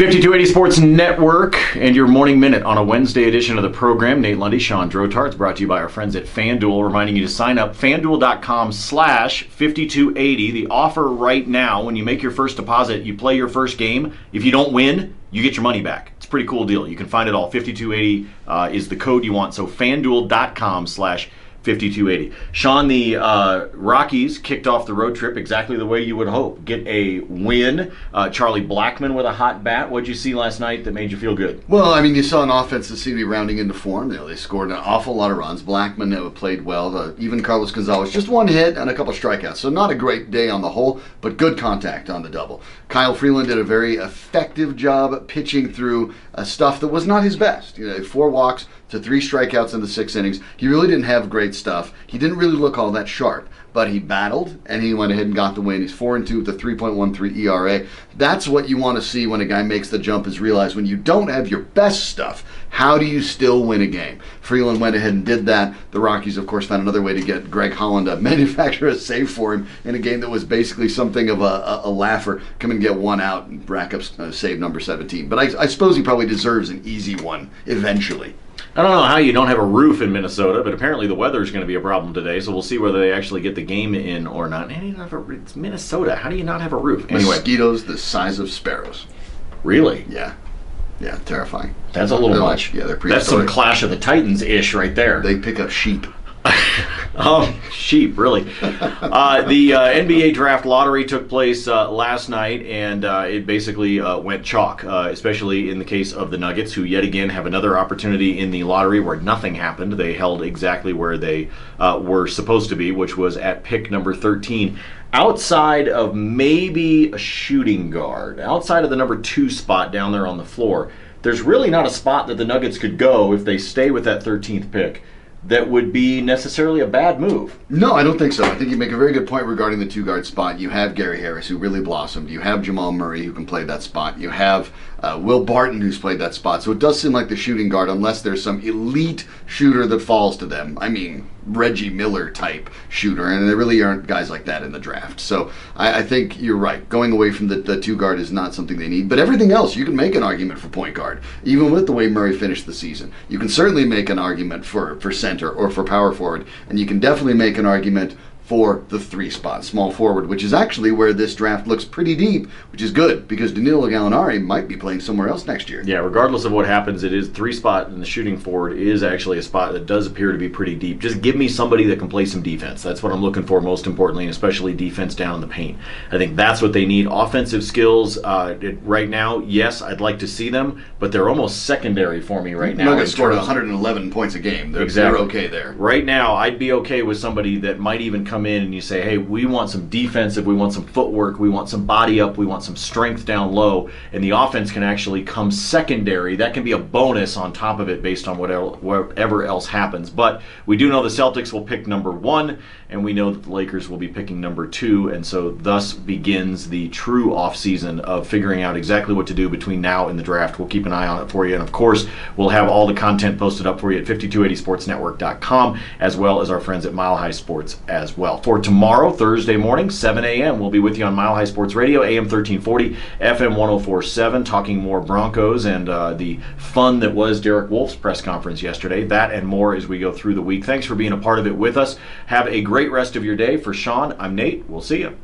5280 Sports Network and your morning minute on a Wednesday edition of the program. Nate Lundy, Shawn Drotards, brought to you by our friends at FanDuel, reminding you to sign up FanDuel.com/5280. The offer right now, when you make your first deposit, you play your first game. If you don't win, you get your money back. It's a pretty cool deal. You can find it all. 5280 is the code you want. So FanDuel.com/5280. Shawn, the Rockies kicked off the road trip exactly the way you would hope. Get a win. Charlie Blackmon with a hot bat. What'd you see last night that made you feel good? Well, I mean, you saw an offense that seemed to be rounding into form. They scored an awful lot of runs. Blackmon played well. Even Carlos Gonzalez, just one hit and a couple strikeouts. So not a great day on the whole, but good contact on the double. Kyle Freeland did a very effective job pitching through stuff that was not his best. 4 walks to 3 strikeouts in the 6 innings. He really didn't have great stuff. He didn't really look all that sharp, but he battled and he went ahead and got the win. He's 4-2 with a 3.13 ERA. That's what you want to see when a guy makes the jump, is realize when you don't have your best stuff, how do you still win a game? Freeland went ahead and did that. The Rockies, of course, found another way to get Greg Holland to manufacture a save for him in a game that was basically something of a laugher. Come and get one out and rack up save number 17. But I suppose he probably deserves an easy one eventually. I don't know how you don't have a roof in Minnesota, but apparently the weather is going to be a problem today, so we'll see whether they actually get the game in or not. It's Minnesota. How do you not have a roof? Anyway. Mosquitoes the size of sparrows. Really? Yeah, terrifying. That's a little much. They're That's some Clash of the Titans-ish right there. They pick up sheep. Oh, sheep, really. The NBA draft lottery took place last night, and it basically went chalk, especially in the case of the Nuggets, who yet again have another opportunity in the lottery where nothing happened. They held exactly where they were supposed to be, which was at pick number 13. Outside of maybe a shooting guard, outside of the number 2 spot down there on the floor, there's really not a spot that the Nuggets could go if they stay with that 13th pick that would be necessarily a bad move. No, I don't think so. I think you make a very good point regarding the 2-guard spot. You have Gary Harris, who really blossomed. You have Jamal Murray, who can play that spot. You have Will Barton, who's played that spot. So it does seem like the shooting guard, unless there's some elite shooter that falls to them. I mean, Reggie Miller type shooter, and there really aren't guys like that in the draft. So I think you're right. Going away from the 2-guard is not something they need. But everything else, you can make an argument for point guard, even with the way Murray finished the season. You can certainly make an argument for center or for power forward, and you can definitely make an argument for the 3 spot, small forward, which is actually where this draft looks pretty deep, which is good because Danilo Gallinari might be playing somewhere else next year. Yeah, regardless of what happens, it is 3 spot, and the shooting forward is actually a spot that does appear to be pretty deep. Just give me somebody that can play some defense. That's what I'm looking for most importantly, and especially defense down in the paint. I think that's what they need. Offensive skills, right now, yes, I'd like to see them, but they're almost secondary for me right now. Nuggets scored 111 points a game. They're okay there. Right now, I'd be okay with somebody that might even come in and you say, hey, we want some defensive, we want some footwork, we want some body up, we want some strength down low, and the offense can actually come secondary. That can be a bonus on top of it based on whatever else happens. But we do know the Celtics will pick number 1, and we know that the Lakers will be picking number 2, and so thus begins the true offseason of figuring out exactly what to do between now and the draft. We'll keep an eye on it for you, and of course, we'll have all the content posted up for you at 5280sportsnetwork.com, as well as our friends at Mile High Sports as well. For tomorrow, Thursday morning, 7 a.m., we'll be with you on Mile High Sports Radio, AM 1340, FM 1047, talking more Broncos and the fun that was Derek Wolfe's press conference yesterday. That and more as we go through the week. Thanks for being a part of it with us. Have a great rest of your day. For Shawn, I'm Nate. We'll see you.